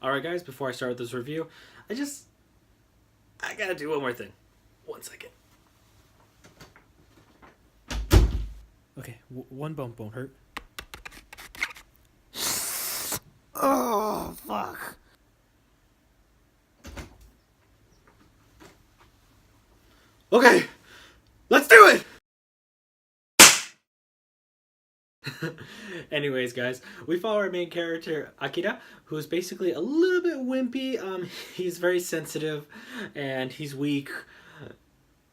Alright guys, before I start this review, I gotta do one more thing. 1 second. Okay, one bump won't hurt. Oh, fuck. Okay, let's do it! Anyways, guys, we follow our main character, Akira, who's basically a little bit wimpy. He's very sensitive, and he's weak.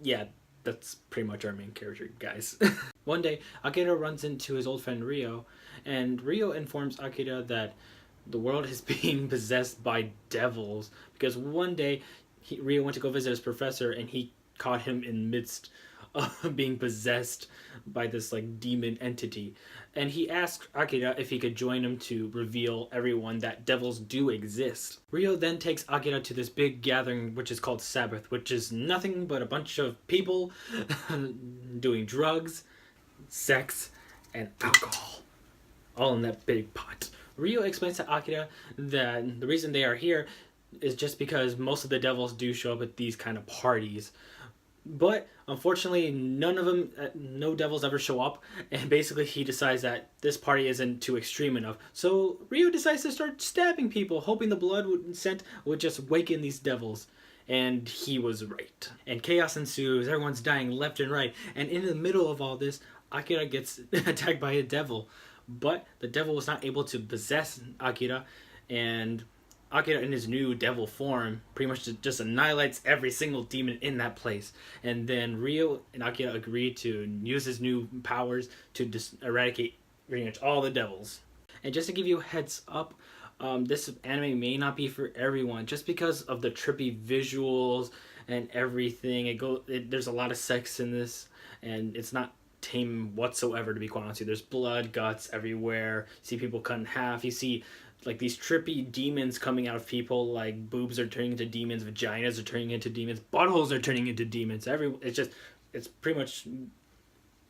Yeah, that's pretty much our main character, guys. One day, Akira runs into his old friend Ryo, and Ryo informs Akira that the world is being possessed by devils, because one day, Ryo went to go visit his professor, and he caught him in midst of being possessed by this like demon entity, and he asked Akira if he could join him to reveal everyone that devils do exist. Ryo then takes Akira to this big gathering which is called Sabbath, which is nothing but a bunch of people doing drugs, sex, and alcohol, all in that big pot. Ryo explains to Akira that the reason they are here is just because most of the devils do show up at these kind of parties. But unfortunately, no devils ever show up, and basically he decides that this party isn't too extreme enough. So Ryo decides to start stabbing people, hoping the blood sent would just waken these devils. And he was right. And chaos ensues, everyone's dying left and right, and in the middle of all this, Akira gets attacked by a devil. But the devil was not able to possess Akira, and Akira in his new devil form pretty much just annihilates every single demon in that place. And then Ryo and Akira agree to use his new powers to eradicate pretty much all the devils. And just to give you a heads up, this anime may not be for everyone just because of the trippy visuals and everything. There's a lot of sex in this, and it's not tame whatsoever, to be quite honest with you. There's blood, guts everywhere. You see people cut in half. You see like these trippy demons coming out of people, like boobs are turning into demons, vaginas are turning into demons, buttholes are turning into demons. It's pretty much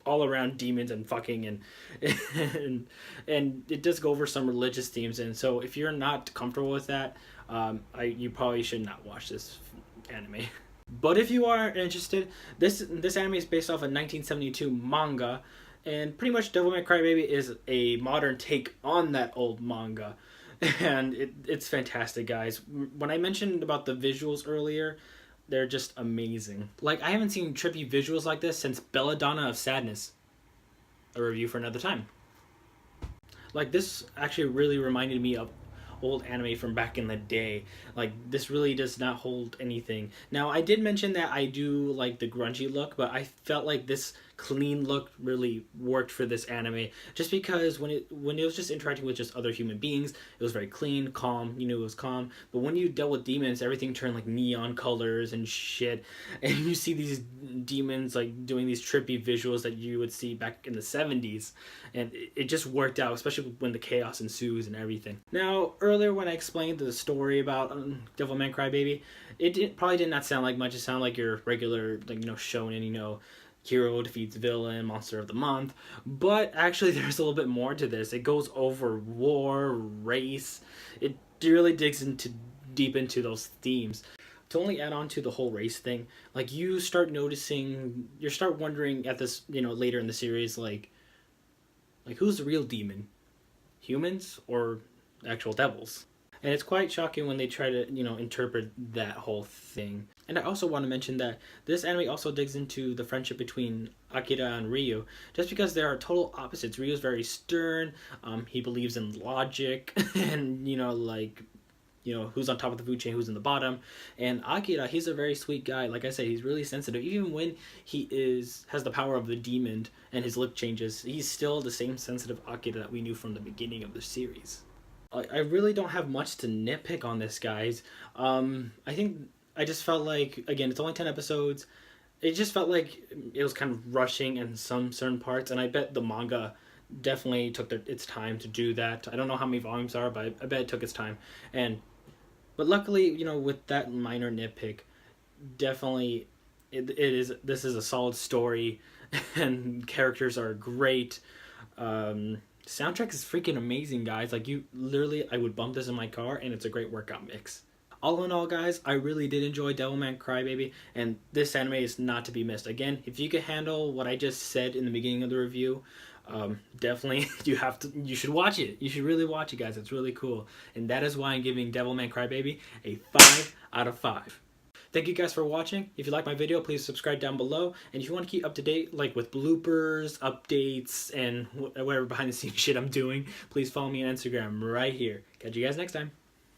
all around demons and fucking and it does go over some religious themes. And so if you're not comfortable with that, you probably should not watch this anime. But if you are interested, this anime is based off a 1972 manga, and pretty much DevilMan CryBaby is a modern take on that old manga. And it's fantastic, guys. When I mentioned about the visuals earlier, they're just amazing. Like, I haven't seen trippy visuals like this since Belladonna of Sadness. A review for another time. Like, this actually really reminded me of old anime from back in the day. Like, this really does not hold anything. Now, I did mention that I do like the grungy look, but I felt like this clean look really worked for this anime, just because when it was just interacting with just other human beings, it was very clean, calm. You knew it was calm. But when you dealt with demons, everything turned like neon colors and shit, and you see these demons like doing these trippy visuals that you would see back in the 70s, and it just worked out, especially when the chaos ensues and everything. Now, earlier when I explained the story about DevilMan CryBaby, probably did not sound like much. It sounded like your regular, like, shonen, hero defeats villain, monster of the month. But actually, there's a little bit more to this. It goes over war, race. It really digs deep into those themes. To only add on to the whole race thing, like, you start wondering at this, later in the series, like who's the real demon? Humans or actual devils? And it's quite shocking when they try to, interpret that whole thing. And I also want to mention that this anime also digs into the friendship between Akira and Ryo, just because they are total opposites. Ryo's very stern, he believes in logic, and, who's on top of the food chain, who's in the bottom. And Akira, he's a very sweet guy. Like I said, he's really sensitive. Even when he has the power of the demon and his lip changes, he's still the same sensitive Akira that we knew from the beginning of the series. I really don't have much to nitpick on this, guys. I just felt like, again, it's only 10 episodes. It just felt like it was kind of rushing in some certain parts, and I bet the manga definitely took its time to do that. I don't know how many volumes are, but I bet it took its time. But luckily, with that minor nitpick, definitely this is a solid story, and characters are great. Soundtrack is freaking amazing, guys. Like, you literally, I would bump this in my car, and it's a great workout mix. All in all, guys, I really did enjoy DevilMan CryBaby, and this anime is not to be missed. Again, if you could handle what I just said in the beginning of the review, definitely you should watch it. You should really watch it, guys. It's really cool, and that is why I'm giving DevilMan CryBaby a 5 out of 5. Thank you guys for watching. If you like my video, please subscribe down below. And if you want to keep up to date, like with bloopers, updates, and whatever behind the scenes shit I'm doing, please follow me on Instagram right here. Catch you guys next time.